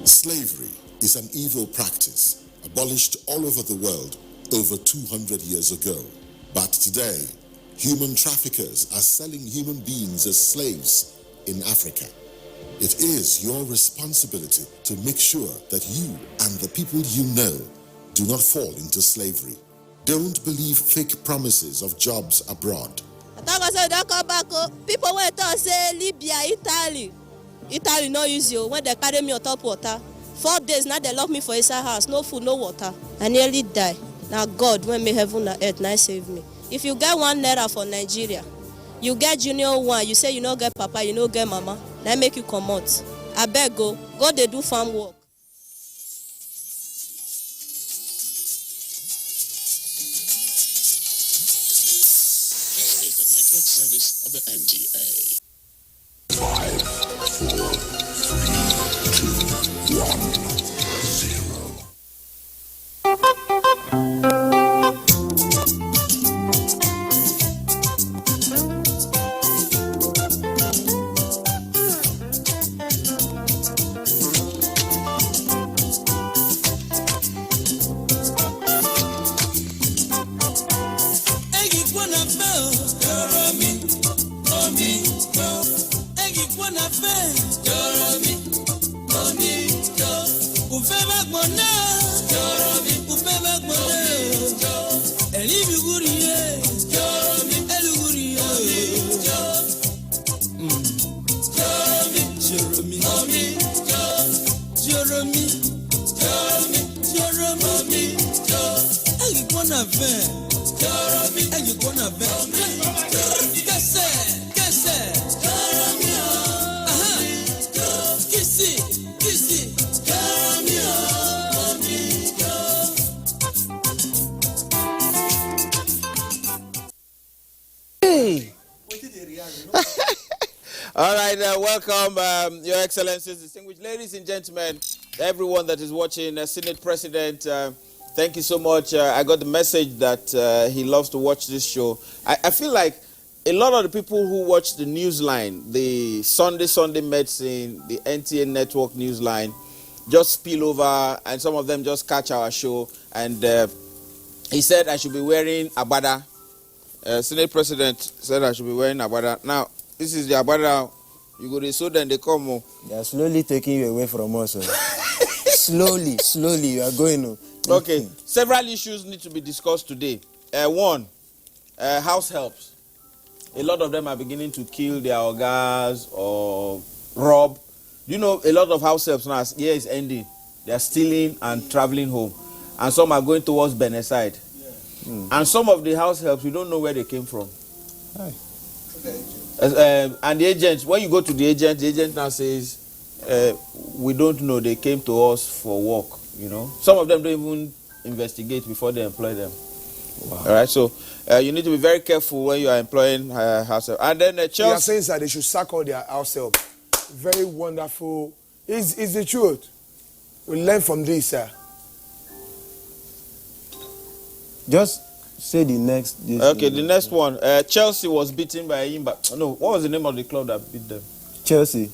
Slavery is an evil practice abolished all over the world over 200 years ago. But today, human traffickers are selling human beings as slaves in Africa. It is your responsibility to make sure that you and the people you know do not fall into slavery. Don't believe fake promises of jobs abroad. People went to say Libya, Italy no use you when they carry me on top water. 4 days now they lock me for inside house, no food, no water. I nearly die. Now God, when me heaven and earth, now save me. If you get 1 naira for Nigeria, you get junior one, you say you no get papa, you no get mama, now make you come out. I beg go they do farm work. This is the network service of the NTA. 5, 4, 3, 2, 1, 0. All right, welcome, Your Excellencies, distinguished ladies and gentlemen, everyone that is watching, Senate President, thank you so much. I got the message that he loves to watch this show. I feel like a lot of the people who watch the Newsline, the Sunday Medicine, the NTA Network Newsline, just spill over, and some of them just catch our show. And he said I should be wearing agbada. Senate President said I should be wearing agbada. Now, this is the agbada. You go to so then they come. They are slowly taking you away from us. slowly, you are going. Okay, several issues need to be discussed today. One, house helps. A lot of them are beginning to kill their ogas or rob. You know, a lot of house helps now, as year is ending, they are stealing and traveling home. And some are going towards Benin side. Yeah. And some of the house helps, we don't know where they came from. Hi. And the agent, when you go to the agent now says, we don't know, they came to us for work, you know. Some of them don't even investigate before they employ them. Wow. All right, so you need to be very careful when you are employing house help. And then Chelsea... You are saying that they should sack all their house help. Very wonderful. It's the truth. We learn from this, sir. Just say the next. Okay, the next one. Chelsea was beaten by Imba. No, what was the name of the club that beat them? Chelsea.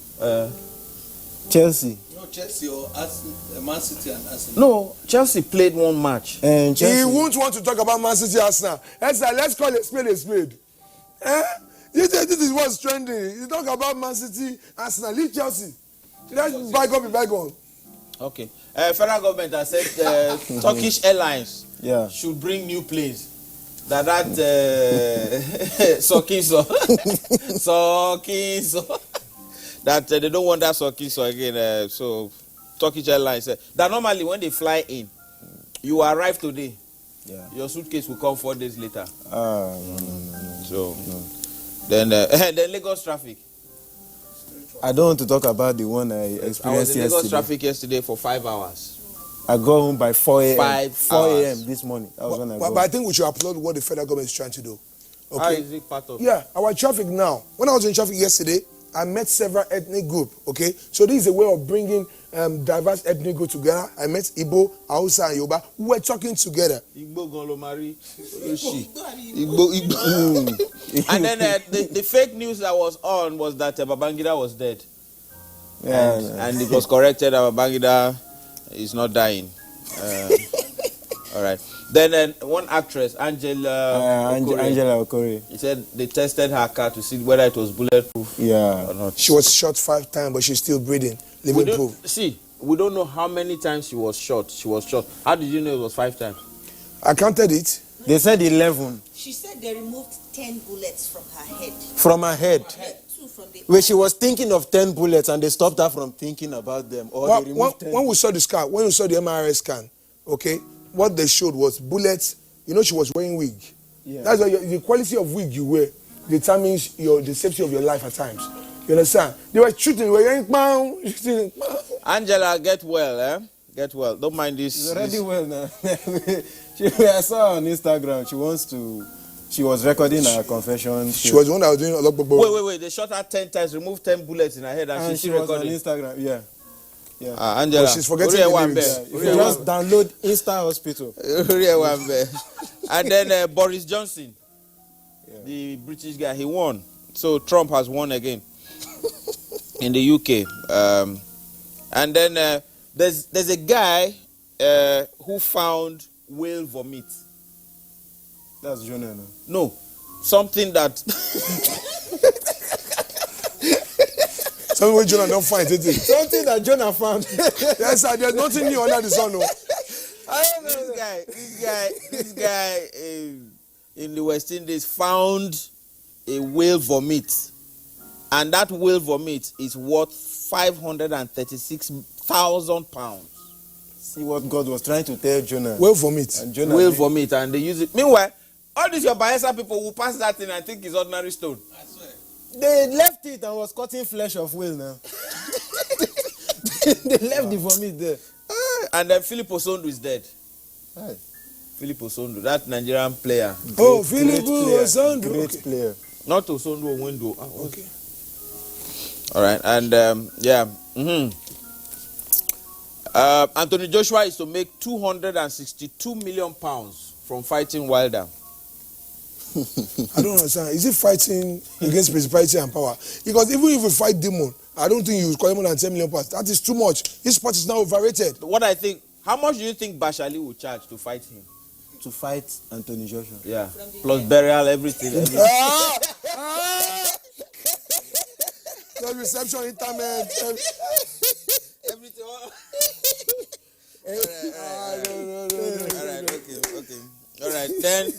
Chelsea. No, Chelsea or Man City and Arsenal. No, Chelsea played one match. And Chelsea. He won't want to talk about Man City Arsenal. Let's call it spade a spade. This is what's trending. You talk about Man City Arsenal. Leave Chelsea. Let's bygone be bygone. Okay. Federal government has said Turkish Airlines Yeah. should bring new planes. That Sokiso. Sokiso. That they don't want that Sokiso again. So Turkish Airlines said that normally when they fly in, you arrive today. Yeah. Your suitcase will come 4 days later. No. So then Lagos traffic. I don't want to talk about the one I experienced I was in Lagos yesterday. traffic yesterday for 5 hours. I got home by 4 a.m. 4 hours. a.m. this morning. That was when I got But I think we should applaud what the federal government is trying to do. How Okay. is it part of? Yeah, our traffic now. When I was in traffic yesterday, I met several ethnic groups. Okay, so this is a way of bringing diverse ethnic groups together. I met Igbo, Hausa, and Yoruba. We were talking together. Igbo Golomari. Igbo. And then the fake news that was on was that Babangida was dead. Yeah, And it was corrected that Babangida is not dying. All right. Then one actress, Angela Okore. he said they tested her car to see whether it was bulletproof Yeah. or not. She was shot 5 times, but she's still breathing, living proof. We don't know how many times she was shot. How did you know it was 5 times? I counted it. They said 11 She said they removed 10 bullets from her head. from her head. 2 from the Where she was thinking of 10 bullets and they stopped her from thinking about them. Or Well, they removed 10. when we saw the scan, when we saw the MRI scan, okay, what they showed was bullets. You know, she was wearing wig. Yeah. That's why the quality of wig you wear determines the safety of your life at times. You understand? They were shooting, they were hearing bang, shooting, bang. Angela, get well, eh? Get well. Don't mind this. She's already well now. I saw her on Instagram. She was recording her confession. She was the one that was doing a lot of. Wait. They shot her 10 times, removed 10 bullets in her head, and she she was recorded. on Instagram. Yeah. Angela. But she's forgetting the lyrics. If you just download Insta Hospital. And then Boris Johnson, the British guy, he won. So Trump has won again in the UK. And then there's a guy who found whale vomit. That's Jonah. No, something that Something where Jonah don't find it. Something that Jonah found. Yes, sir, there's nothing new under the sun. No. This guy in the West Indies found a whale vomit, and that whale vomit is worth £536,000. See what God was trying to tell Jonah. Whale vomit. And Jonah Whale vomit, and they use it. Meanwhile, all these your Bayelsa people will pass that thing and think it's ordinary stone. I swear. They left it and was cutting flesh of whale now. They left the vomit there. And then Philip Osondu is dead. Aye. Philip Osondu, that Nigerian player. Philip Osondu. Great player. Not Osondu, Owendo. Okay. All right, and Anthony Joshua is to make £262 million from fighting Wilder. I don't understand. Is it fighting against principality and power? Because even if we fight demon, I don't think you would call him more than 10 million pounds. That is too much. This sport is now overrated. What I think, how much do you think Bashali will charge to fight him? To fight Anthony Joshua. Yeah, plus burial, everything. The reception, internet. Everything. All right, okay. All right, then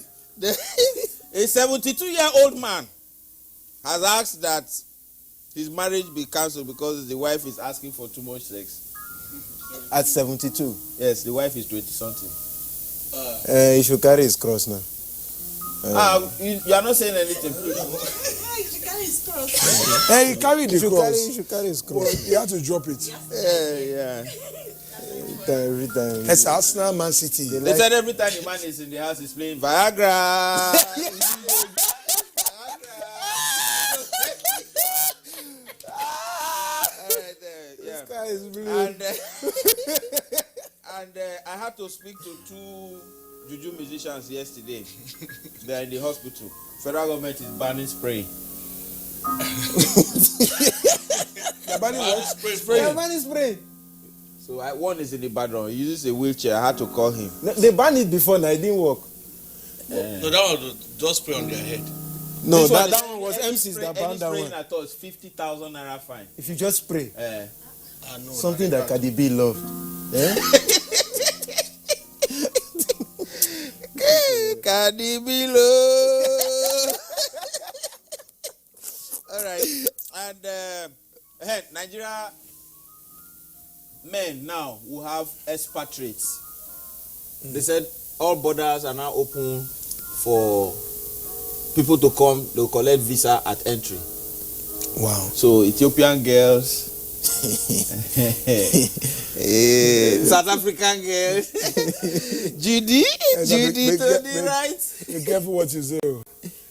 a 72-year-old man has asked that his marriage be cancelled because the wife is asking for too much sex. At 72. Yes, the wife is 20-something. He should carry his cross now. You are not saying anything. He should carry his cross. Hey, he carried the cross. He should carry his cross. Well, he had to drop it. Yeah. Every time. It's Arsenal, Man City. They said every time the man is in the house, he's playing Viagra. This guy is brilliant. And I had to speak to 2 juju musicians yesterday. They are in the hospital. Federal government is banning spray. They're banning what? Yeah, man is spraying. So one is in the background. He uses a wheelchair. I had to call him. They banned it before now, it didn't work. No, that was just spray on their head. No, This that one was MCs that banned that one. I thought it's 50,000 naira fine. If you just spray. I know. Something that Cardi B loved. Eh? Cardi B love. All right. And Nigeria men now who have expatriates. They said all borders are now open for people to come. They'll collect visa at entry. Wow. So Ethiopian girls, South African girls, Judy to the right. Be careful what you say.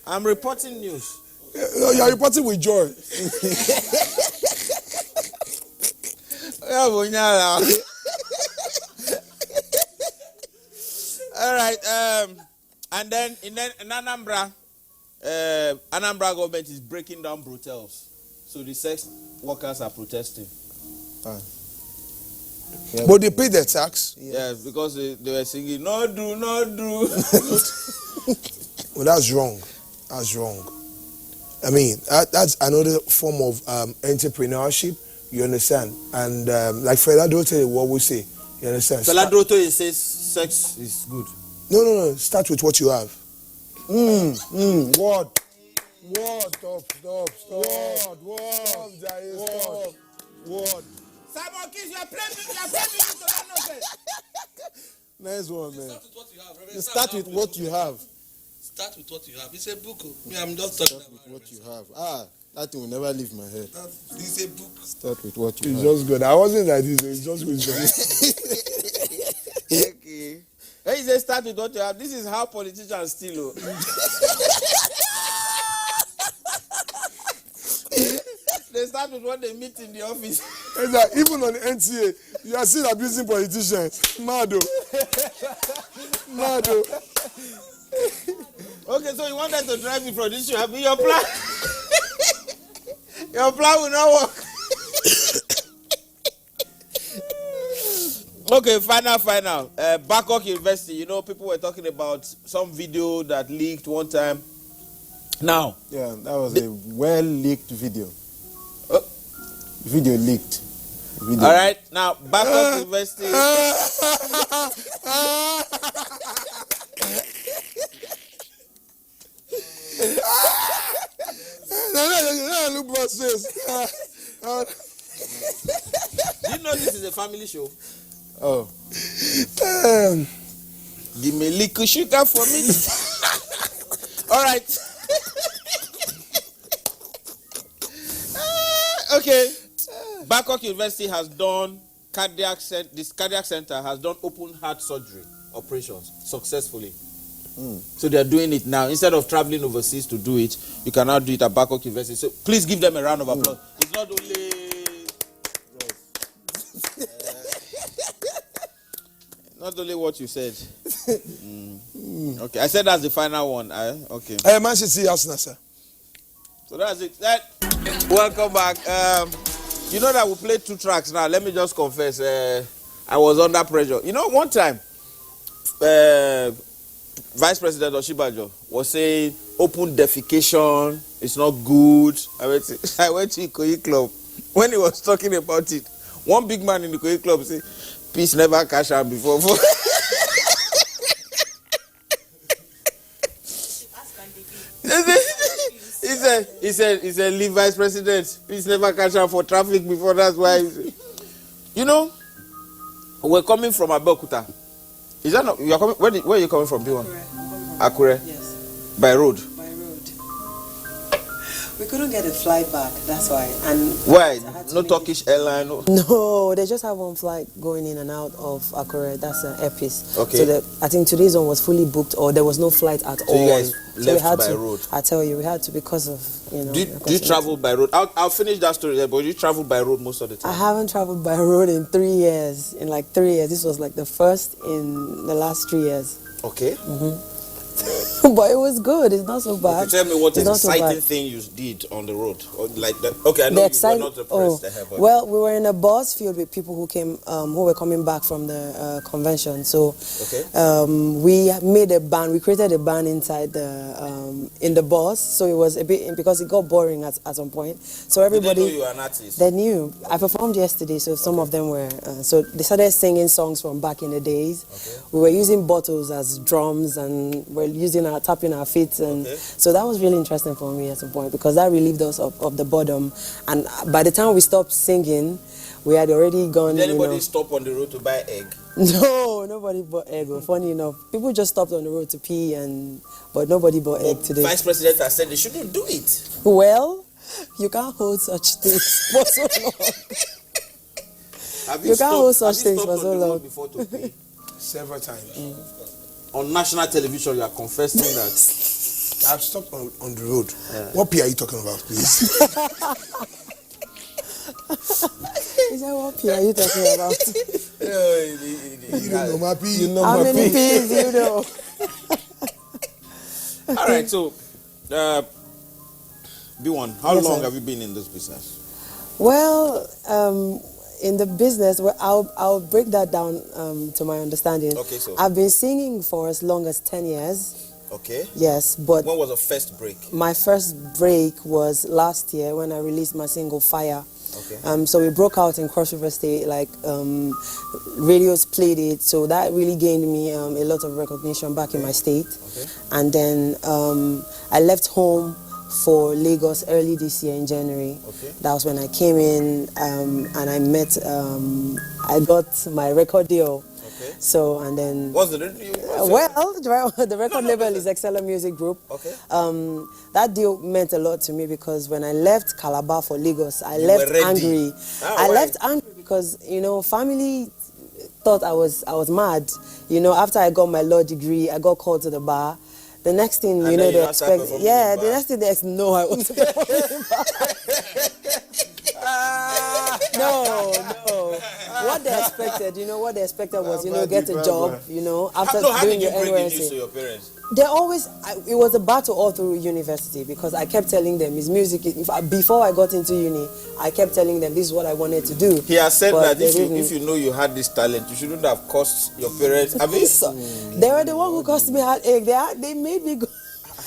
I'm reporting news. You are reporting with joy. All right. And then in Anambra, Anambra government is breaking down brothels. So the sex workers are protesting. But they pay their tax. Yes, because they were singing, no do, no do. Well, that's wrong. That's wrong. I mean, that's another form of entrepreneurship. You understand? And like Fela Dote, what we say. You understand? Fela Dote says sex is good. No. Start with what you have. Word. Stop. Word. Simon Kiss, you are playing to that nonsense. Nice one, man. Start with what you have. Start with what you have. Start with what you have. It's a book. Me, I'm not talking Start about with what you have. That thing will never leave my head. It's a book. Start with what you It's have. just good. I wasn't like this. It's just wisdom. Okay. When you say start with what you have, this is how politicians steal. They start with what they meet in the office. It's like, even on the NTA, you are still abusing politicians. Mado. Okay, so you want them to drive you from this show. Your plan. Your plan will not work. Okay, final. Bangkok University, you know, people were talking about some video that leaked one time. Now. Yeah, that was a well-leaked video. Video leaked. All right, now Bangkok University. Look what says. Do you know this is a family show? Oh. Give me liquid sugar for me. All right. Okay. Bangkok University has done this cardiac center has done open heart surgery operations successfully. So they are doing it now. Instead of traveling overseas to do it, you can now do it at Bangkok University. So please give them a round of applause. It's not only not only what you said. Okay, I said that's the final one. Okay. Man City, Arsenal, sir. So that's it. Welcome back. You know that we played 2 tracks now. Let me just confess. I was under pressure. You know, one time, Vice President Oshibajo was saying open defecation is not good. I went to Ikoyi Club. When he was talking about it, one big man in the Ikoyi Club said, peace never cash out before. He said, leave Vice President. Peace never cash out for traffic before. That's why. You know, we're coming from Abuja. Is that not? You are coming. Where are you coming from? Akure. Yes. By road. By road. We couldn't get a flight back. That's why. And why? No Turkish airline. No, they just have one flight going in and out of Akure. That's an airpiece. Okay. So I think today's one was fully booked, or there was no flight at all. So you guys left we had by to, road. I tell you, we had to because of Do you travel by road? I'll finish that story there. But you travel by road most of the time. I haven't traveled by road in 3 years. In like 3 years, this was like the first in the last 3 years. Okay. But it was good. It's not so bad. Okay, tell me what It's an not so exciting bad. thing you did on the road. Or like that. Okay, I know The you were exciting. not the press there, but Well, we were in a bus filled with people who came, who were coming back from the convention. So, okay. we made a band. We created a band inside in the bus. So it was a bit because it got boring at some point. So everybody. Did they know you were an artist? They knew. I performed yesterday, so some of them were. So they started singing songs from back in the days. Okay. We were using bottles as drums, and we're tapping our feet, and so that was really interesting for me at some point because that relieved us of the boredom. And by the time we stopped singing, we had already gone. Did anybody stop on the road to buy egg? No, nobody bought egg. Funny enough, people just stopped on the road to pee, but nobody bought egg today. Vice President has said they shouldn't do it. Well, you can't hold such things for so long. You can't hold such things for so long. Before to pay? Several times. On national television, you are confessing that. I've stopped on the road. What pee are you talking about, please? Is that what pee are you talking about? You don't know my pee. You know How my many pee. peas do you know? All right, so, B1, how Yes, long sir. have you been in this business? Well, in the business, well, I'll break that down to my understanding. Okay, so. I've been singing for as long as 10 years. Okay. Yes, but When was the first break? my first break was last year when I released my single Fire. Okay. So we broke out in Cross River State, like radios played it, so that really gained me a lot of recognition back in my state. Okay. And then I left home for Lagos early this year in January. Okay. That was when I came in and I met, I got my record deal. Okay. So, and then... What's the the record label is Excellent Music Group. Okay. That deal meant a lot to me because when I left Calabar for Lagos, I You left were ready. angry. I left angry because, family thought I was mad. After I got my law degree, I got called to the bar. The next thing, And then they you now start expect, performing in the bar. next thing they know I was No. What they expected was, get a job, after How doing did you your break the news to NYSC. your parents? They always, it was a battle all through university because I kept telling them, it's music. Before I got into uni, I kept telling them this is what I wanted to do. He has said But that they if didn't. you know you had this talent, you shouldn't have cost your parents. I mean, They were the one who cost me heartache. They made me go.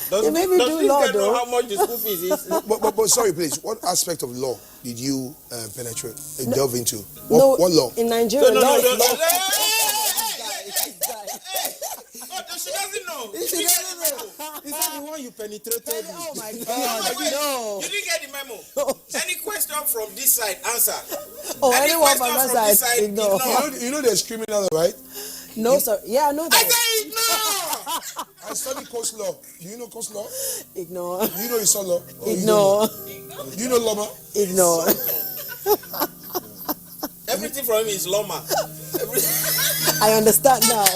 They made me do law, know though. how much the school fees is? but sorry, please. What aspect of law did you penetrate, delve into? What law? In Nigeria, No. law is Hey, law. she doesn't know. Is that the one you penetrated? Oh my Wait, God, no. You didn't get the memo. Any question from this side, answer. Oh, Any anyone question from from that this side, side, ignore. You know there's criminal, right? No, sir. Yeah, I know I that. say ignore. I studied coast law. Do you know coast law? Ignore. Do you know Iso law? Ignore. Do you know Loma? Ignore. Everything from him is Loma. I understand now. I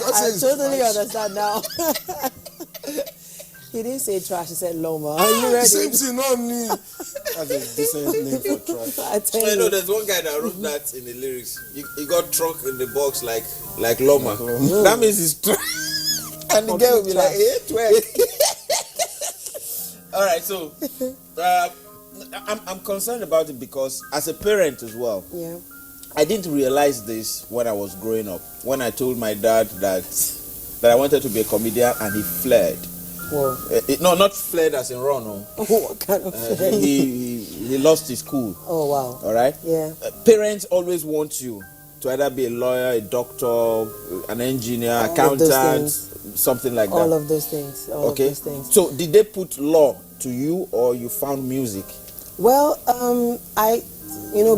That's totally understand now. He didn't say trash, he said Loma. Are you ready? Same thing, not me. That's a decent name for trash. I tell I know you. there's one guy that wrote that in the lyrics. He got trunk in the box like Loma. That means he's trash. And the guy will be like, hey, twerk. All right, so I'm concerned about it because as a parent as well, Yeah. I didn't realize this when I was growing up. When I told my dad that I wanted to be a comedian and he fled. Whoa. No, not fled as in run. No. What kind of He lost his school. Oh, wow. All right. Yeah. Parents always want you to either be a lawyer, a doctor, an engineer, All of accountant, those something like All that. of those things. All Okay. of those things. So did they put law to you, or you found music? Well,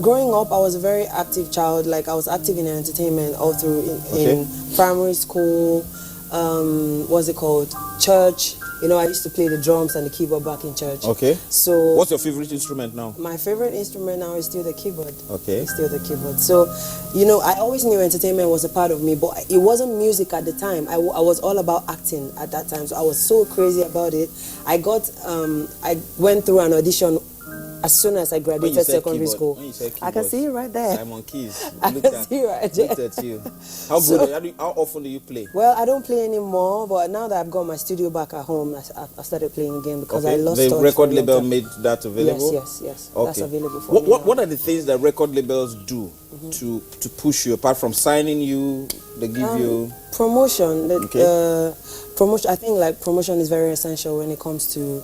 growing up, I was a very active child. Like, I was active in entertainment all through in primary school, what's it called? Church. I used to play the drums and the keyboard back in church. Okay. So What's your favorite instrument now? my favorite instrument now is still the keyboard. Okay. It's still the keyboard. So, I always knew entertainment was a part of me, but it wasn't music at the time. I was all about acting at that time. So I was so crazy about it. I went through an audition as soon as I graduated secondary school. When you said I can keyboard, see it right there. Simon Keys. I Looked can at- see it right there. Looked at you. How good? How often do you play? Well, I don't play anymore, but now that I've got my studio back at home, I started playing again because I lost the touch record for a long label time. made that available. Yes. Okay. That's available for me. What are the things that record labels do to push you apart from signing you? They give you promotion. Okay. Promotion. I think like promotion is very essential when it comes to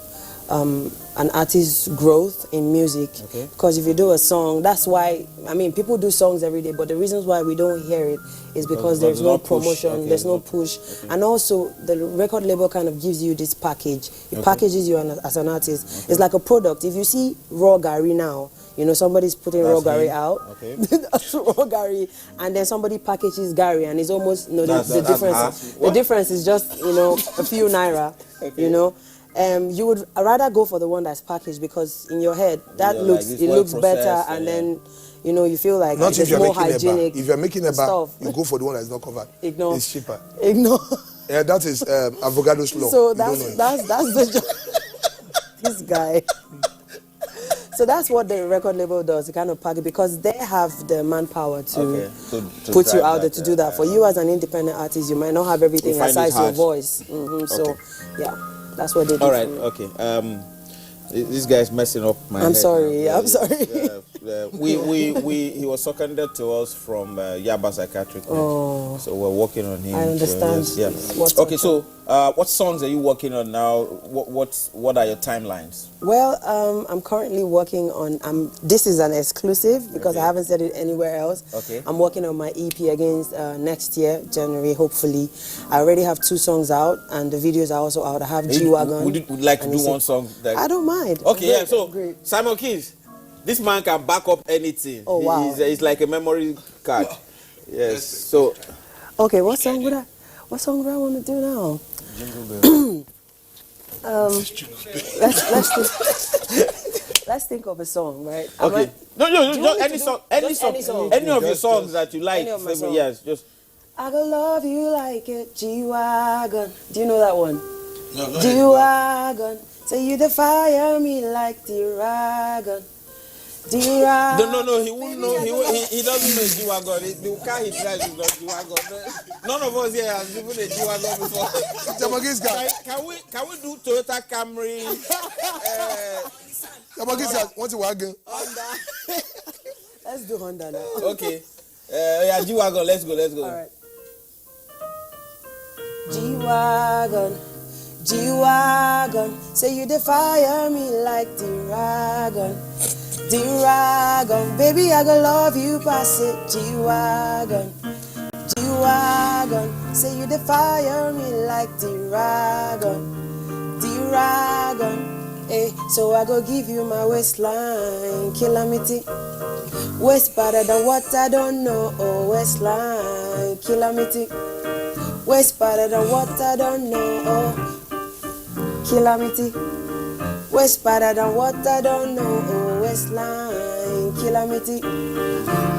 an artist's growth in music. Okay. Because if you do a song, that's why, I mean, people do songs every day, but the reasons why we don't hear it is because there's no promotion, there's no push. And also, the record label kind of gives you this package. It packages you as an artist. It's like a product. If you see raw Gary now, you know, somebody's putting raw Gary out. Okay. That's raw Gary, and then somebody packages Gary, and it's almost, you know, the difference. The difference is just, you know, a few naira, you know. You would rather go for the one that's packaged because in your head that looks better, and then you know you feel like not it's more hygienic. If you're making a bar, stuff. you go for the one that's not covered. Ignore. It's cheaper. Ignore. Yeah, that is avocado's law. So that's the this guy. So that's what the record label does. It kind of package because they have the manpower to put you out there to do that. For you as an independent artist, you might not have everything aside your voice. So yeah. That's what they do. All right, for me. okay. This guy's messing up my head. I'm sorry. Now. I'm sorry. He was seconded to us from Yaba Psychiatric. Oh. So we're working on him. I understand. Yeah. Okay, so what songs are you working on now? What are your timelines? Well, I'm currently working on. This is an exclusive because I haven't said it anywhere else. Okay. I'm working on my EP against next year, January, hopefully. I already have 2 songs out, and the videos are also out. I have G-Wagon. Would you like to do one song? I don't mind. Okay, Great, yeah. So great. Simon Keys, this man can back up anything. Oh wow! He's like a memory card. Yes. So. Okay, what song would I want to do now? Let's think of a song, right? Okay. No. Any song. Any of your songs that you like. Yes, just. I gonna love you like a G-Wagon. Do you know that one? No, G-Wagon. So you defy me like the dragon. No, he won't know. He doesn't know G-Wagon. The car he drives is not G-Wagon. None of us here has driven a G-Wagon before. Can we do Toyota Camry? What's a wagon? Honda. Let's do Honda now. Okay. Yeah, G-Wagon. Let's go. All right. G-Wagon, say you defy me like the dragon, baby I gonna love you past it. G-Wagon, say you defy me like the dragon, eh? So I go give you my waistline, kilometer, waist better than what I don't know, oh waistline, kilometer. Waist better than what I don't know, oh, kilometer. Waist better than what I don't know, oh, waistline, kilometer.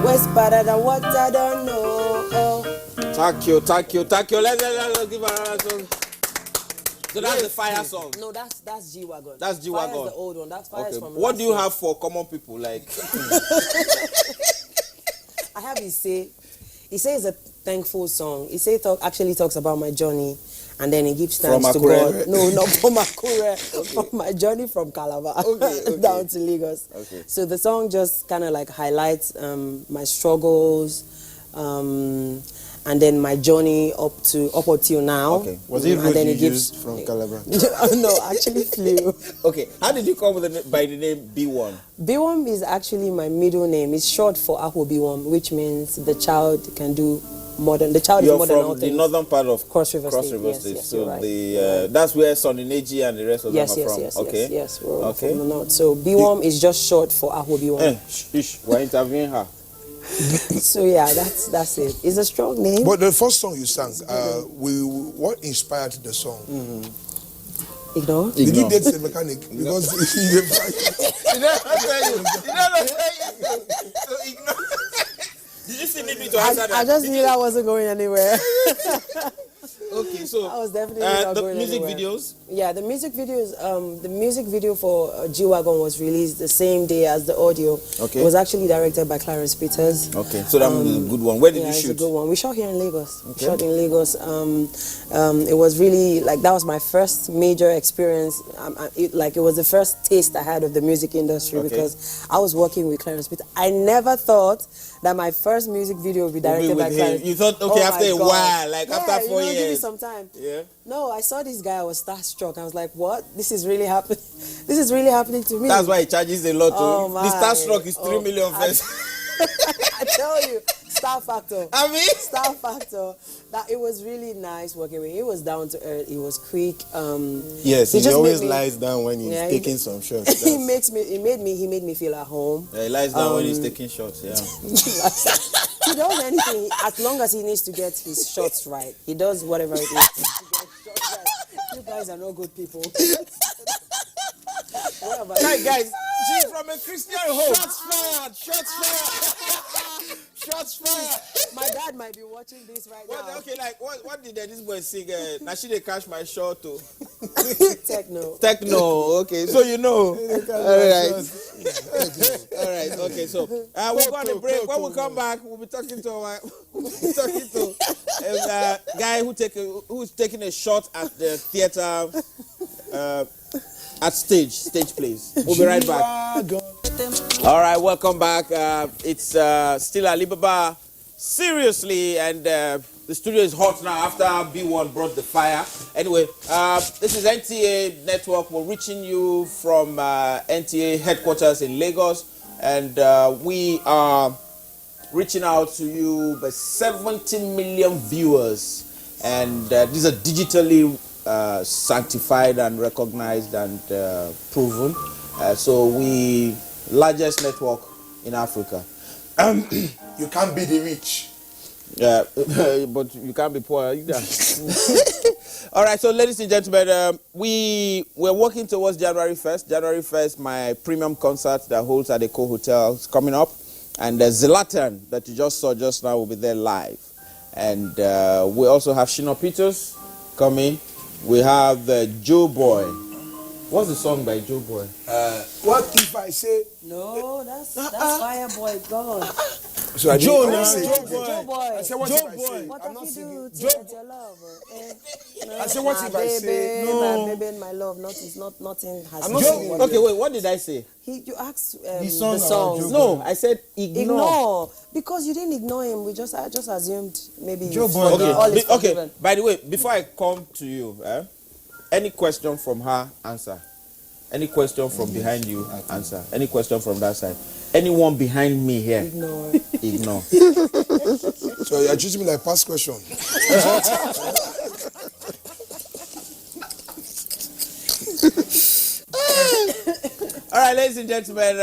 Waist better than what I don't know, oh. Thank you. Let's give her a song. So that's the Fire song. No, that's G-Wagon. That's G-Wagon. Fire's the old one. That's Fire's from. What do you have for common people like? I have He says a thankful song. He actually talks about my journey, and then he gives thanks to God. No, not from Akure. From my journey from Calabar down to Lagos. Okay. So the song just kind of like highlights my struggles, and then my journey up until now. Okay. Was it road you used from Calabar? No, actually flew. Okay. How did you come by the name B1? B1 is actually my middle name. It's short for Aho B1, which means the child can do modern. The child is modern. You're from the northern part of Cross River State. Yes, so right. that's where Sonny Neji and the rest of them are from. Yes, we're from the north. So B1 is just short for Aho B1. We're interviewing her. So yeah, that's it. It's a strong name. But the first song you sang, what inspired the song? Ignore. Did you date the mechanic? Because he never tell you. So ignore. Did you see me to answer that? I just knew that wasn't going anywhere. Okay, so I was definitely not the going music anywhere. videos. Yeah, the music videos. The music video for G-Wagon was released the same day as the audio. Okay. It was actually directed by Clarence Peters. Okay, so that was a good one. Where did you It's a shoot? good one. We shot here in Lagos. Okay. We shot in Lagos. It was really like that was my first major experience. It was the first taste I had of the music industry because I was working with Clarence Peters. I never thought that my first music video would be directed by Clarence. You thought, okay, after a while, like after 4 years. Give me some time. Yeah. No, I saw this guy. I was starstruck. I was like, "What? This is really happening. This is really happening to me." That's why he charges a lot. Oh, The starstruck is 3 million first. I tell you, star factor. I mean, star factor. That it was really nice working with him. He was down to earth. He was quick. Yes, he just always made me- lies down when he's Yeah, taking some shots. He made me feel at home. Yeah, he lies down when he's taking shots. Yeah. He does anything as long as he needs to get his shots right. He does whatever it is to get his shots right. You guys are not good people. Hi guys, she's from a Christian home. Shots fired! Shots fired! Shots fired! My dad might be watching this right now. Okay, like what did this boy sing? Now she they catch my shot too. Techno. Techno. Okay, so you know. All right. All right. Okay, so we'll go on a break. When we come back, we'll be talking to a guy who's taking a shot at the theater. At stage plays. We'll be right back. All right, welcome back. It's still AliBaba. Seriously, and the studio is hot now after B1 brought the fire. Anyway, this is NTA Network. We're reaching you from NTA headquarters in Lagos, and we are reaching out to you by 70 million viewers, and these are digitally sanctified and recognized and proven. So we largest network in Africa. You can't be the rich. Yeah, but you can't be poor either. All right, so ladies and gentlemen, we're working towards January 1st. January 1st, my premium concert that holds at the Co Hotel is coming up, and the Zlatan that you just saw just now will be there live. And we also have Shino Peters coming. We have Joe Boy. What's the song by Joe Boy? What if I say No, that's Fireboy gone. so? I Joe, didn't now, say Joe Boy. Joe Boy. I said what Joe if I Boy. say? What I'm have not you singing. do to get your love? I said what if I say? My baby and my love, nothing has I'm not been singing. what Okay, wait, what did I say? you asked The song the about songs. Joe No, I said ignore. Ignore. Because you didn't ignore him. I just assumed maybe Joe you Boy. forget. All is Okay, forgiven. by the way, before I come to you, any question from her, answer. Any question from behind you, answer. Any question from that side. Anyone behind me here, Ignore. ignore. So you're treating me like past question. All right, ladies and gentlemen,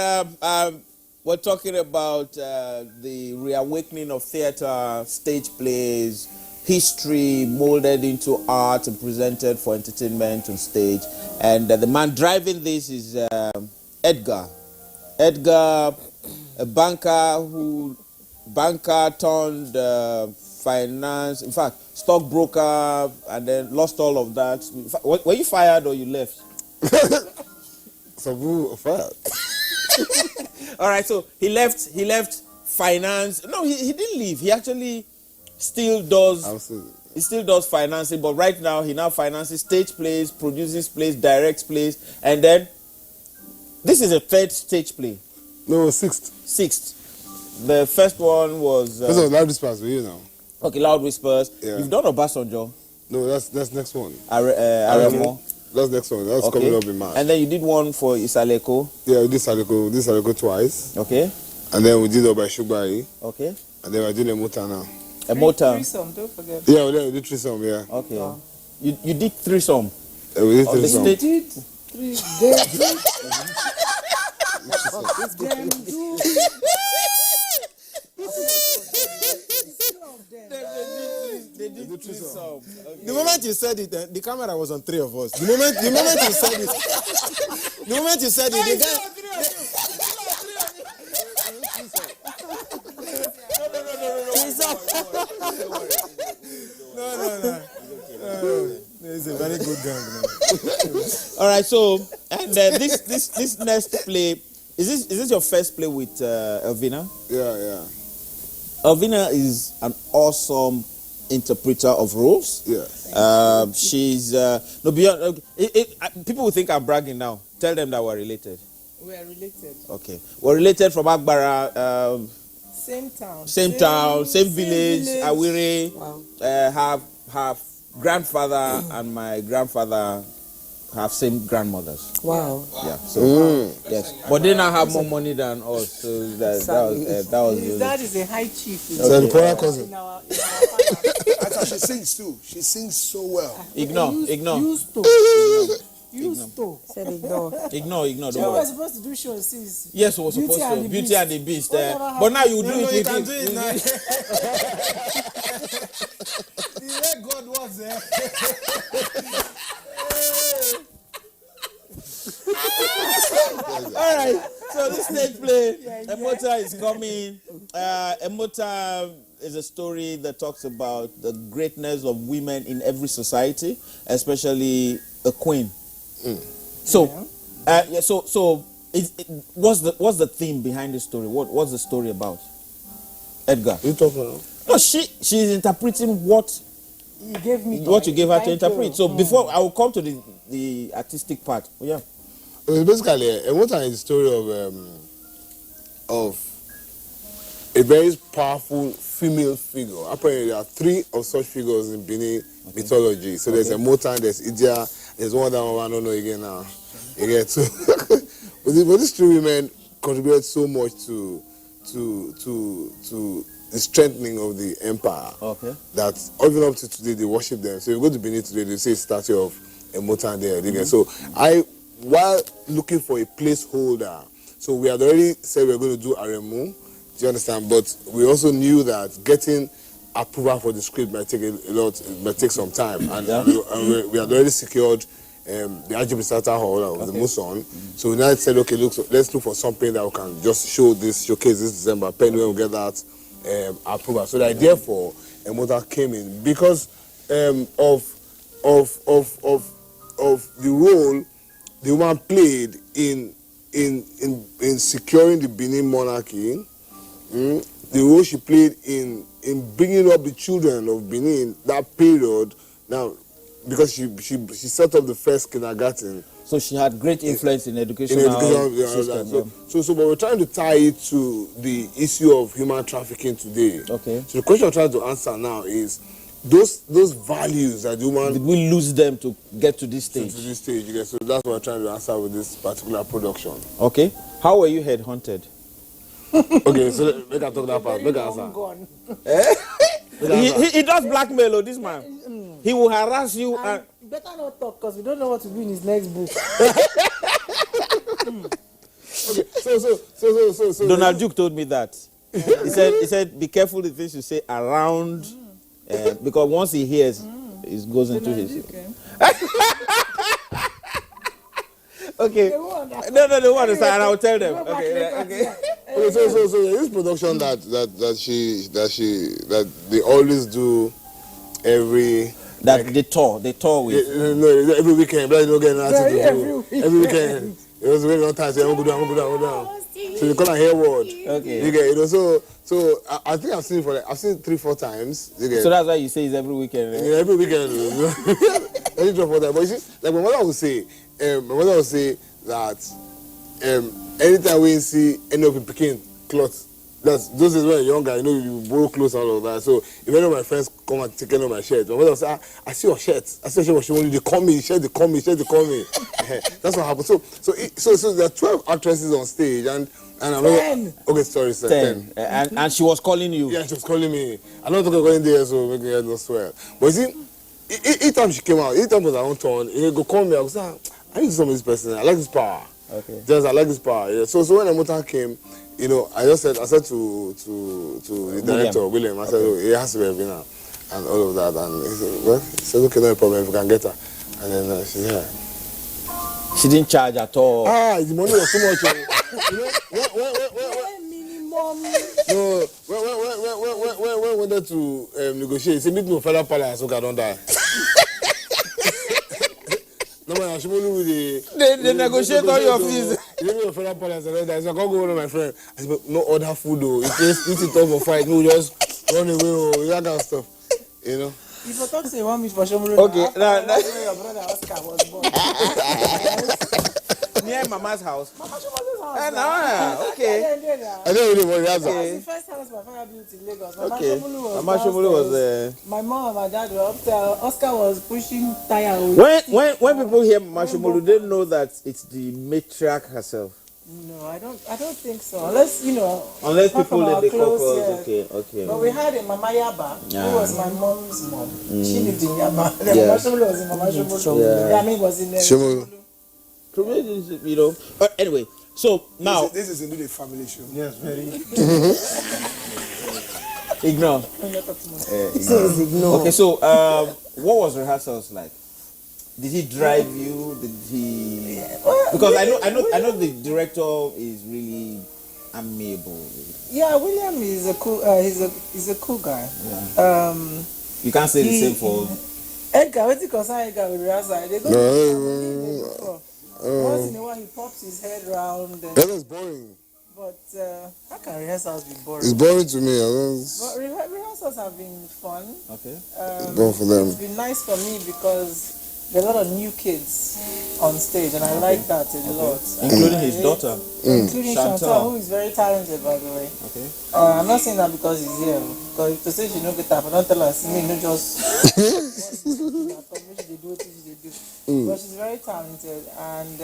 we're talking about the reawakening of theater, stage plays, history molded into art and presented for entertainment on stage. And the man driving this is Edgar. Edgar, a banker turned finance, in fact, stockbroker, and then lost all of that. In fact, were you fired or you left? Some people are fired. All right, so he left finance. No, he didn't leave. He actually still does. Absolutely. He still does financing, but right now he now finances stage plays, produces plays, directs plays, and then this is a third stage play. No, sixth. The first one was That's what Loud Whispers for you now. okay, Loud Whispers. Yeah. You've done Obasanjo, No, that's next one. Aremo. That's next one. That's coming up in March. And then you did one for Isaleko. Yeah, we did Saleko twice. Okay. And then we did Oba Shugbai. Okay. And then I did a Mota now. A motor. Threesome, don't forget. Yeah, we did threesome, yeah. Okay. You did threesome. Yeah, we did On the threesome. stage. They did threesome. The moment you said it, the camera was on three of us. The moment you said it, the guy. No. All right, so and this next play is this your first play with Elvina? Yeah. Elvina is an awesome interpreter of roles. Yeah. She's no beyond. People will think I'm bragging now. Tell them that we're related. We are related. Okay, we're related from Agbara. Same town. Same village. Awire. Wow. Have grandfather and my grandfather have same grandmothers. Wow. Yeah. So yes, but they now have more money than us. So that was. His dad is a high chief. So the poorer cousin. In our family. Actually, she sings too. She sings so well. Ignore. Used to. Said ignore. Ignore. You Don't were worry. supposed to do shows since. Yes, we were supposed to. Beauty and the Beast. But now you do it with can it. do it now. The way God was there. All right. So this stage play, Emota is coming. Emota is a story that talks about the greatness of women in every society, especially a queen. So, what's the theme behind the story? What's the story about? Edgar, You talk now. no, she's interpreting what You gave me. you gave her to Thank interpret. you. So before I will come to the artistic part. Oh, yeah. Basically, Emota is a story of a very powerful female figure. Apparently, there are 3 of such figures in Benin mythology. So there's Emota, there's Idia, there's one that one I don't know again now. You get so, but these 3 women contributed so much to the strengthening of the empire. Okay. That even up to today they worship them. So if you go to Benin today, they say statue of Emota there. You get so while looking for a placeholder, so we had already said we were going to do Aremu, do you understand? But we also knew that getting approval for the script might take a lot, it might take some time. And we had already secured the RGB Starter Hall of the Muson. So we now said, okay, let's look for something that we can just showcase this December, when we get that approval. So the idea for Emota came in because of the role the woman played in securing the Benin monarchy, the role she played in bringing up the children of Benin that period. Now, because she set up the first kindergarten. So she had great influence in education. So but we're trying to tie it to the issue of human trafficking today. Okay. So the question I'm trying to answer now is those values that the woman. Did we lose them to get to this stage? To this stage, yes. So that's what I'm trying to answer with this particular production. Okay. How were you headhunted? Okay, so make I talk that part. Make I answer. He does blackmail, this man. He will harass you. And You better not talk because we don't know what to do in his next book. Okay, so Donald Duke told me that. He said, be careful the things you say around, because once he hears, it goes into his. Okay. No, they want to say, and I'll tell them. Okay. So this production that they always do every. They tour with. No, every weekend, but I don't get nothing to do. Every weekend. It was a very long time. So I'm go down. So you call a Hayward. Okay. You get, so I think I've seen it I've seen it 3-4 times. You get. So that's why you say it's every weekend. Right? Yeah, every weekend. Every 3-4 times. But you see, like my mother would say that anytime we see any of the picking clothes, those is when you're younger, you borrow clothes and all of that. So if any of my friends come and take any of my shirts, my mother will say, I see your shirt. I see your shirt. They call me, they call me. That's what happened. So there are 12 actresses on stage and I'm 10. Okay, sorry, sir. 10. And she was calling you. Yeah, she was calling me. I'm not talking going there, so make me not swear. But you see, each time she came out, each time was her own turn, he go call me, I was like, I need some of this person. I like this power. Okay. I like this power. Yeah. So when Emota came, I said to the director, William, I said, it has to be Evina and all of that. And he said, okay, no problem, if we can get her. And then she's here. She didn't charge at all. The money was too much. No, when we wanted to negotiate, he said, meet me in Federal Palace, so I don't die. No man, Ashimolu with the. They negotiate all your fees. You know your friend Paul has said that. So I can't go with my friend. I said, but no order food though. In case this is tough for fight, no just run away or that kind of stuff. You know. If you talk to you want me for Shomolu, Okay, now your brother Oscar was born. near Mama's house. Mama Shomolu's house. Okay. I don't really want that. That's the first house my father built in Lagos. Mama Okay. Shomolu was Mama Shomolu was downstairs. My mom and my dad were upstairs. Oscar was pushing tire. When people hear Mama Shomolu, they know that it's the matriarch herself. No, I don't think so. Unless Unless apart people from let our the close, couples. yeah. Okay. But we had a Mama Yaba, Yeah. who was my mom's mom. She lived in Yaba. Then Yeah. Mama Shomolu was in Mama Shomolu. Yeah. Yami was in Shomolu. Probably, But anyway, so now This is indeed a family show. Yes, very. ignore. Ignore. Okay, so what was rehearsals like? Did he drive you? Did he? Because I know the director is really amiable. Yeah, William is a cool. He's a cool guy. Yeah. You can't say the same for. Edgar, what do you consider Edgar with rehearsal? They go before. Once in a while he pops his head round. That was boring. But how can rehearsals be boring? It's boring to me. But rehearsals have been fun. Okay. Going for them. It's been nice for me because there are a lot of new kids on stage, and I like that a lot. Including his daughter. Including Chantal. Chantal, who is very talented, by the way. Okay. I'm not saying that because he's here. Because to say she no get up, don't tell her, see me, no just. But she's very talented, and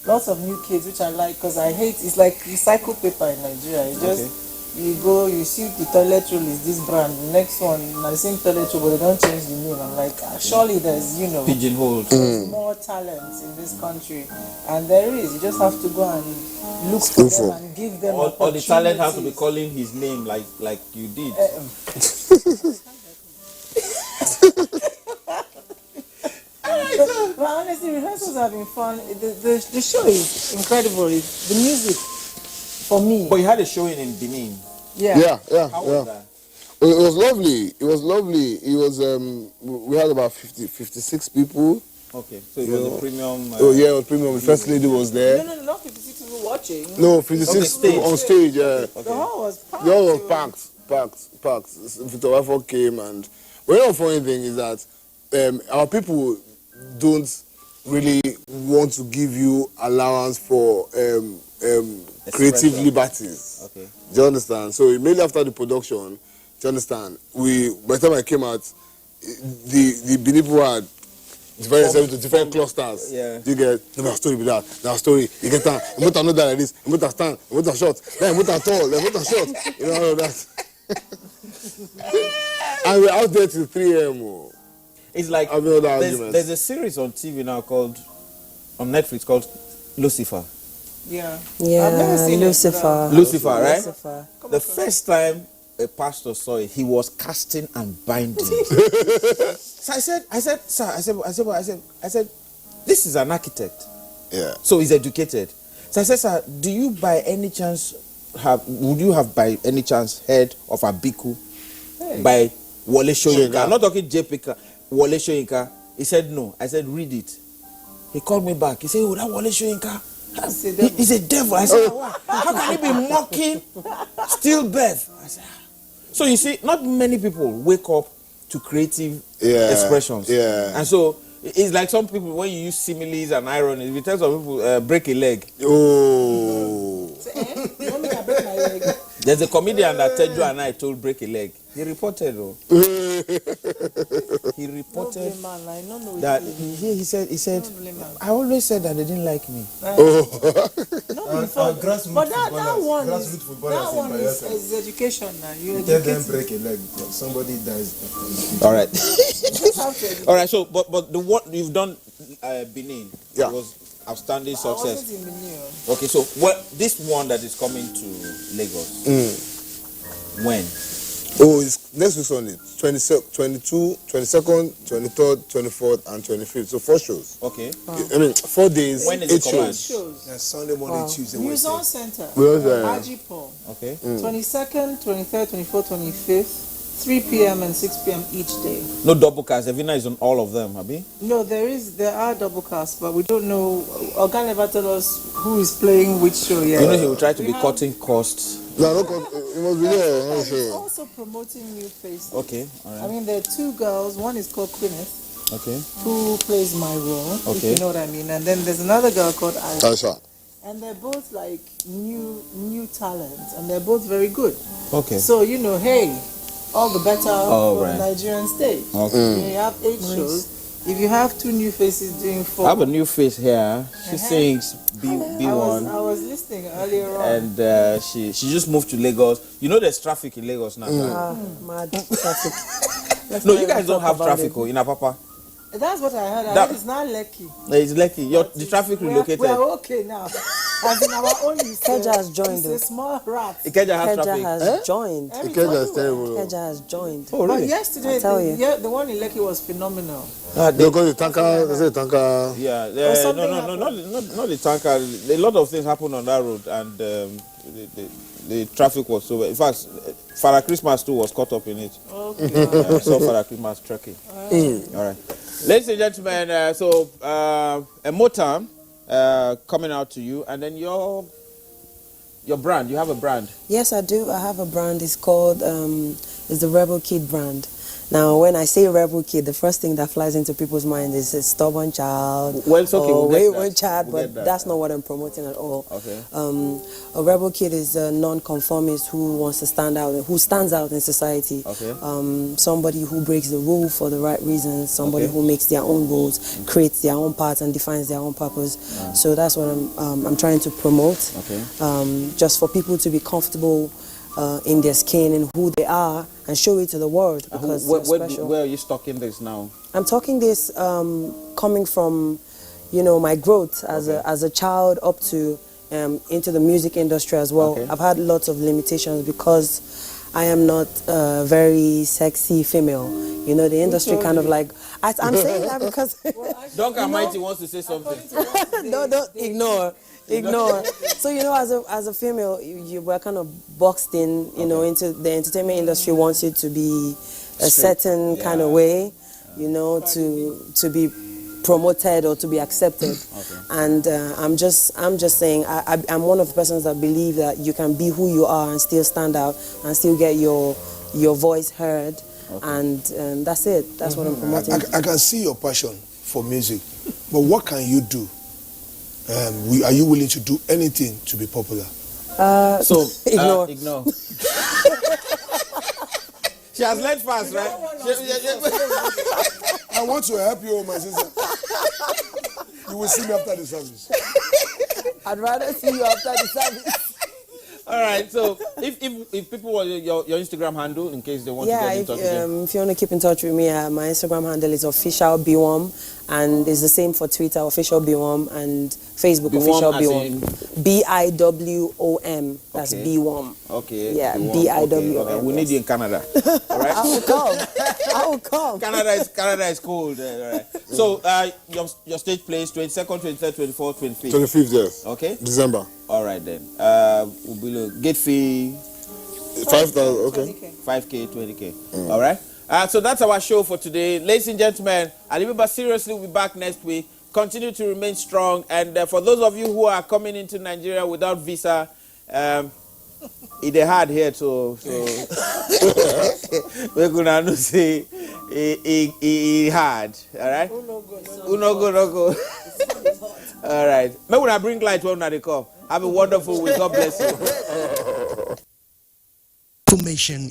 lots of new kids, which I like, because I hate, it's like recycled paper in Nigeria. You just, you go, you see the toilet roll is this brand, the next one, the same toilet roll, but they don't change the name. I'm like, surely there's, Pigeonholed. there's more talent in this country, and there is. You just have to go and look for them and give them Or the talent has to be calling his name like you did. But honestly, rehearsals have been fun. The show is incredible. The music, for me. But you had a showing in Benin. Yeah. How was that? It was lovely. It was we had about 56 people. Okay, so it was a premium. Oh yeah, it was premium. The first lady was there. No, not 56 people watching. No, 56 people on stage. Yeah. The hall was packed. The hall was packed. Victor Wafo came, and one funny thing is that our people don't really want to give you allowance for creative liberties. Okay. Do you understand? So immediately after the production, do you understand? By the time I came out, the Benin people had divided into different clusters. Yeah. You get no story with that. Now story. You get that. You put another like this. You put a stand. You put a shot. Then you put a tall. Then you put a shot. You know all of that. And we're out there till 3 a.m. It's like there's a series on TV now on Netflix called Lucifer. Yeah. Yeah, I've never seen Lucifer. Lucifer, right? Lucifer. The first time a pastor saw it, he was casting and binding. So I said, this is an architect. Yeah. So he's educated. So I said, sir, would you by any chance have heard of Abiku by Wole Soyinka? I'm not talking JPK, Wole Soyinka. He said no. I said, read it. He called me back. He said, oh, that Wole Soyinka. He's a devil. I said, how can he be mocking stillbirth? I said, so you see, not many people wake up to creative expressions. Yeah. And so it's like some people, when you use similes and irony, if you tell some people break a leg. Oh. You want me to break my leg? There's a comedian that Tejo and I told break a leg. He reported though. He reported that he said I always said that they didn't like me. But that one is education now. You tell them break a leg, somebody dies. All right. All right. So, but the what you've done, Benin, was outstanding success. Okay. So, this one that is coming to Lagos? When? Oh, it's next week Sunday, 22, 22nd, 23rd, 24th, and 25th. So 4 shows. Okay. I mean, 4 days, when is 8 it shows. Yeah, Sunday, Monday, Tuesday, Wednesday. Museum Center. Where's Haji Paul. Okay. 22nd, 23rd, 24th, 25th. 3 p.m. and 6 p.m. each day. No double cast. Evina is on all of them, Abi? No, there are double casts, but we don't know. Organ never tell us who is playing which show yet. You know he will try to be cutting costs. No, it must be there. No, He's also promoting new faces. Okay, all right. I mean, there are 2 girls. One is called Quineth, Okay. who plays my role, if Okay. you know what I mean. And then there's another girl called Aisha. Aisha. And they're both like new talents, and they're both very good. Okay. So, you know, hey, all the better for right. the Nigerian stage. Okay. You have 8 shows. If you have 2 new faces doing 4. I have a new face here. She sings B1. I was listening earlier on. And she just moved to Lagos. You know there's traffic in Lagos now. Mad traffic. No, you guys don't have traffic in Apapa. That's what I heard. I heard it's not lucky. It's lucky. The traffic relocated. We are okay now. As in our own Ikeja has joined. It's a small rat. Ikeja has Ikeja traffic. has joined. Ikeja is terrible. Ikeja has joined. Oh, really? But yesterday, I tell you. the one in Lekki was phenomenal. They go the tanker. They say tanker. Yeah, something not the tanker. A lot of things happened on that road, and the traffic was so bad. In fact, Father Christmas too was caught up in it. Okay. I saw Father Christmas trekking. All right, ladies and gentlemen. A Motown coming out to you, and then your brand. You have a brand. Yes, I do. I have a brand. It's called it's the Rebel Kid brand. Now, when I say Rebel Kid, the first thing that flies into people's mind is a stubborn child. Well, it's okay. Or We'll wayward child, We'll but that's not what I'm promoting at all. Okay. A Rebel Kid is a non-conformist who wants to stand out, who stands out in society. Okay. Somebody who breaks the rule for the right reasons. Somebody who makes their own rules, creates their own path, and defines their own purpose. So that's what I'm trying to promote. Okay. Just for people to be comfortable in their skin and who they are, and show it to the world, because they're special. Where are you stocking this now? I'm talking this coming from, my growth as a child up to into the music industry as well. Okay. I've had lots of limitations because I am not a very sexy female. The industry kind of like, I'm saying that because Duncan Mighty wants to say something. don't ignore. So as a female, you were kind of boxed in, into the entertainment industry wants you to be a certain kind of way, to be promoted or to be accepted. And I'm just saying I'm one of the persons that believe that you can be who you are and still stand out and still get your voice heard. And that's it. That's what I'm promoting. I can see your passion for music, but what can you do? Are you willing to do anything to be popular? Ignore. She has learned fast, right? I want to help you, my sister. You will see me after the service. I'd rather see you after the service. All right. So if people want your Instagram handle in case they want to get in touch with you. If you want to keep in touch with me, my Instagram handle is official BWOM, and it's the same for Twitter, official BWOM, and Facebook, official BWOM. BIWOM. That's BWOM. Okay. Yeah, BIWOM. Okay. We need you in Canada. All right. I will come. Canada is cold. All right. So your stage plays 22nd, 23rd, 24th, 25th. 25th, yes. Okay. December. All right then. We'll be gate fee 5,000. Okay. 5K, 20K. All right. So that's our show for today, ladies and gentlemen. AliBaba seriously will be back next week. Continue to remain strong, and for those of you who are coming into Nigeria without visa, it's hard here so we're gonna say it hard. All right. Uno go. All right. Maybe when I bring light when they come. Have a wonderful week. God bless you. Information